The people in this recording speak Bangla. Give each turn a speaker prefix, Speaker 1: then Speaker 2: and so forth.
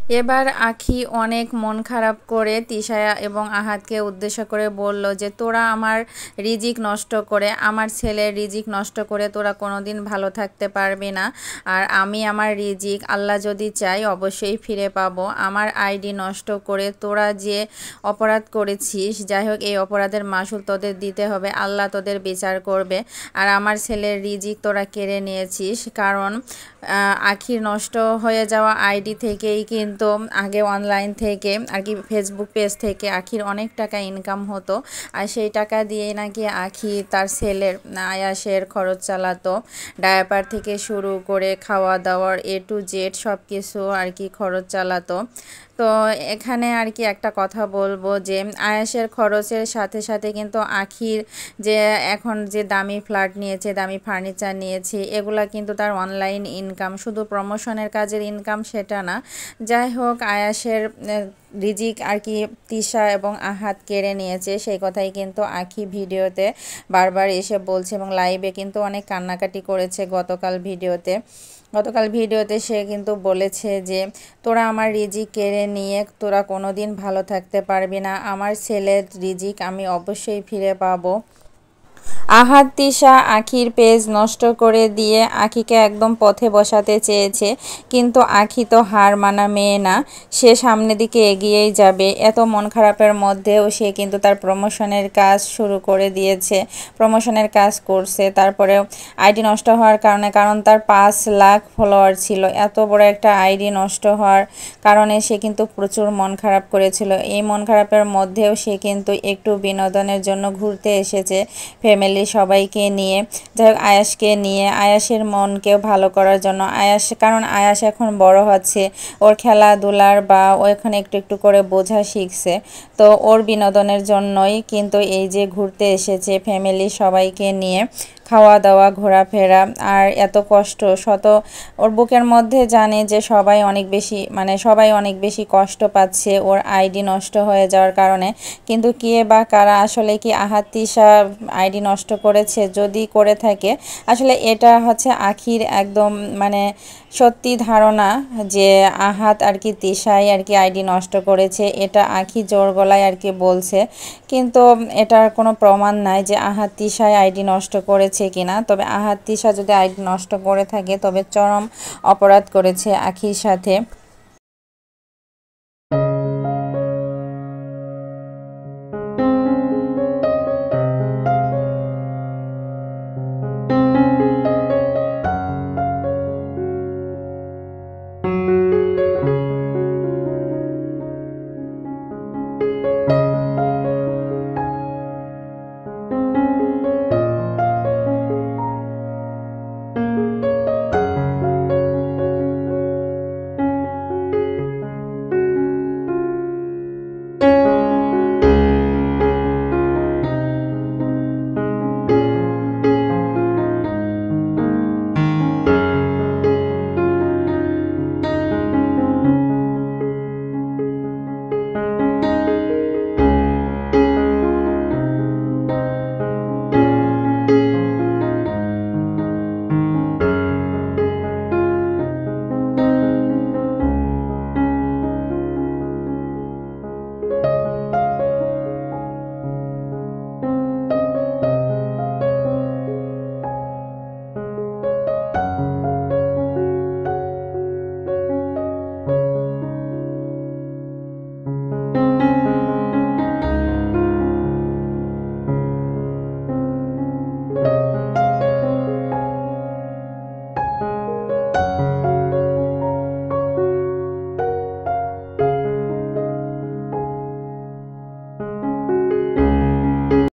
Speaker 1: এবার আখি অনেক মন খারাপ করে তিশায়া এবং আহাদকে উদ্দেশ্য করে বলল যে তোরা আমার রিজিক নষ্ট করে, আমার ছেলের রিজিক নষ্ট করে তোরা কোনোদিন ভালো থাকতে পারবি না। আর আমি আমার রিজিক আল্লাহ যদি চাই অবশ্যই ফিরে পাবো। আমার আইডি নষ্ট করে তোরা যে অপরাধ করেছিস, যাই হোক এই অপরাধের মাসুল তোদের দিতে হবে, আল্লাহ তোদের বিচার করবে। আর আমার ছেলের রিজিক তোরা কেড়ে নিয়েছিস, কারণ আখির নষ্ট হয়ে যাওয়া আইডি থেকেই কিন্তু আগে অনলাইন থেকে আর কি ফেসবুক পেজ থেকে আখির অনেক টাকা ইনকাম হতো। আর সেই টাকা দিয়ে নাকি আখি তার ছেলের আয়াসের খরচ চালাতো, ডায়াপার থেকে শুরু করে খাওয়া দাওয়ার A to Z সব কিছু আর কি খরচ চালাতো। তো এখানে আর কি একটা কথা বলবো যে আয়াসের খরচের সাথে সাথে কিন্তু আখির যে এখন যে দামি ফ্ল্যাট নিয়েছে, দামি ফার্নিচার নিয়েছে, এগুলা কিন্তু তার অনলাইন ইনকাম, শুধু প্রমোশনের কাজের ইনকাম সেটা না। যাই হোক আয়াসের রিজিক আর কি তিশা এবং আহাদ কেড়ে নিয়েছে, সেই কথাই কিন্তু আখি ভিডিওতে বারবার এসে বলছে এবং লাইভে কিন্তু অনেক কান্নাকাটি করেছে গতকাল ভিডিওতে সে কিন্তু বলেছে যে তোরা আমার রিজিক কেড়ে নিয়ে তোরা কোনো দিন ভালো থাকতে পারবি না, আমার ছেলের রিজিক আমি অবশ্যই ফিরে পাবো। আহাদ তিশা আখির পেজ নষ্ট করে দিয়ে আখিকে একদম পথে বসাতে চেয়েছে, কিন্তু আখি তো হার মানা মেয়ে না, সে সামনের দিকে এগিয়েই যাবে। এত মন খারাপের মধ্যেও সে কিন্তু তার প্রমোশনের কাজ শুরু করে দিয়েছে, প্রমোশনের কাজ করছে। তারপরেও আইডি নষ্ট হওয়ার কারণে, কারণ তার 5 লাখ ফলোয়ার ছিল, এত বড় একটা আইডি নষ্ট হওয়ার কারণে সে কিন্তু প্রচুর মন খারাপ করেছিল। এই মন খারাপের মধ্যেও সে কিন্তু একটু বিনোদনের জন্য ঘুরতে এসেছে ফ্যামিলি সবাইকে নিয়ে, যাই হোক আয়াসকে নিয়ে, আয়াসের মনকেও ভালো করার জন্য। কারণ আয়াস এখন বড় হচ্ছে, ওর খেলাধুলার বা ও এখন একটু একটু করে বোঝা শিখছে, তো ওর বিনোদনের জন্যই কিন্তু এই যে ঘুরতে এসেছে ফ্যামিলি সবাইকে নিয়ে, খাওয়া দাওয়া ঘোরাফেরা। আর এত কষ্ট ওর বুকের মধ্যে জানে যে সবাই অনেক বেশি কষ্ট পাচ্ছে ওর আইডি নষ্ট হয়ে যাওয়ার কারণে। কিন্তু কে বা কারা আসলে কি আহাদ তিশা আইডি নষ্ট করেছে? যদি করে থাকে আসলে এটা হচ্ছে আখির একদম সত্যি ধারণা যে আহাদ আর কি তিশাই আর কি আইডি নষ্ট করেছে, এটা আখি জোর গলায় আর কি বলছে। কিন্তু এটার কোনো প্রমাণ নাই যে আহাদ তিশাই আইডি নষ্ট করেছে কিনা। তবে আহাদ তিশা যদি আইডি নষ্ট করে থাকে তবে চরম অপরাধ করেছে আখির সাথে।